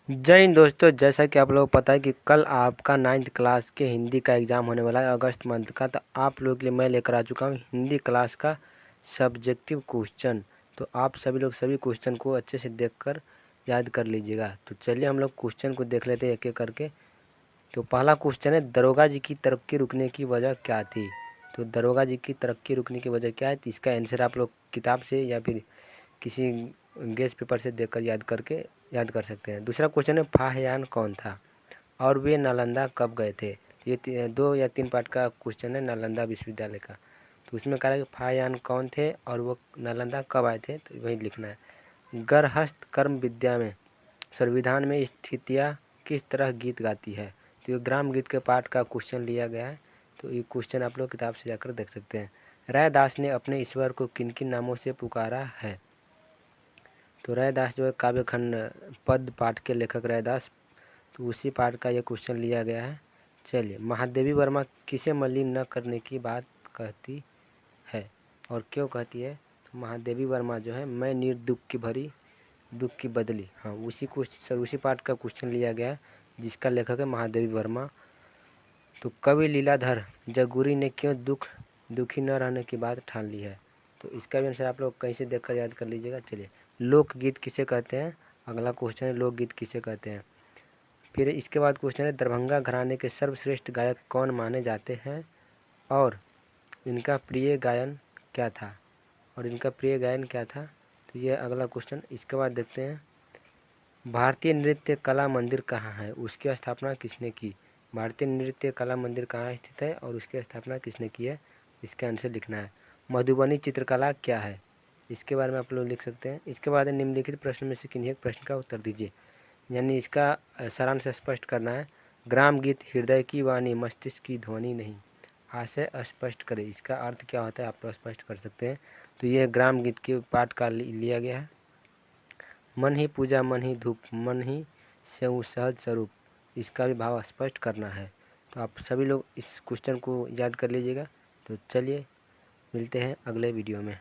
जय हिंद दोस्तों। जैसा कि आप लोगों को पता है कि कल आपका 9th क्लास के हिंदी का एग्ज़ाम होने वाला है अगस्त मंथ का। तो आप लोगों के लिए मैं लेकर आ चुका हूँ हिंदी क्लास का सब्जेक्टिव क्वेश्चन। तो आप सभी लोग सभी क्वेश्चन को अच्छे से देखकर याद कर लीजिएगा। तो चलिए हम लोग क्वेश्चन को देख लेते हैं एक एक करके। तो पहला क्वेश्चन है, दरोगा जी की तरक्की रुकने की वजह क्या थी। तो दरोगा जी की तरक्की रुकने की वजह क्या है, तो इसका आंसर आप लोग किताब से या फिर किसी गेस्ट पेपर से देखकर याद कर सकते हैं। दूसरा क्वेश्चन है, फाहियान कौन था और वे नालंदा कब गए थे। ये 2 या 3 पार्ट का क्वेश्चन है नालंदा विश्वविद्यालय का। तो उसमें कहा है कि फाहियान कौन थे और वो नालंदा कब आए थे, तो वही लिखना है। गृहस्थ कर्म विद्या में संविधान में स्थितियाँ किस तरह गीत गाती है। तो ये ग्राम गीत के पाठ का क्वेश्चन लिया गया है। तो ये क्वेश्चन आप लोग किताब से जाकर देख सकते हैं। रैदास ने अपने ईश्वर को किन किन नामों से पुकारा है। तो रैदास जो है काव्य खंड पद पाठ के लेखक रैदास, तो उसी पाठ का ये क्वेश्चन लिया गया है। चलिए, महादेवी वर्मा किसे मलिन न करने की बात कहती है और क्यों कहती है। तो महादेवी वर्मा जो है, मैं निर्दुख की भरी दुख की बदली, हाँ उसी पाठ का क्वेश्चन लिया गया है जिसका लेखक है महादेवी वर्मा। तो कवि लीलाधर जगूरी ने क्यों दुखी न रहने की बात ठान ली है। तो इसका भी आंसर आप लोग कहीं से देखकर याद कर लीजिएगा। चलिए, लोकगीत किसे कहते हैं, अगला क्वेश्चन है लोकगीत किसे कहते हैं। फिर इसके बाद क्वेश्चन है, दरभंगा घराने के सर्वश्रेष्ठ गायक कौन माने जाते हैं और इनका प्रिय गायन क्या था। तो ये अगला क्वेश्चन। इसके बाद देखते हैं, भारतीय नृत्य कला मंदिर कहाँ है, उसकी स्थापना किसने की। भारतीय नृत्य कला मंदिर कहाँ स्थित है और उसकी स्थापना किसने की है, इसका आंसर लिखना है। मधुबनी चित्रकला क्या है, इसके बारे में आप लोग लिख सकते हैं। इसके बाद निम्नलिखित प्रश्न में से किन्हीं एक प्रश्न का उत्तर दीजिए, यानी इसका सारांश स्पष्ट करना है। ग्राम गीत हृदय की वाणी मस्तिष्क की ध्वनि नहीं, आशय स्पष्ट करें, इसका अर्थ क्या होता है आप लोग स्पष्ट कर सकते हैं। तो ये ग्राम गीत के पाठ का लिया गया है। मन ही पूजा मन ही धूप मन ही स्यउ सहज स्वरूप, इसका भी भाव स्पष्ट करना है। तो आप सभी लोग इस क्वेश्चन को याद कर लीजिएगा। तो चलिए मिलते हैं अगले वीडियो में।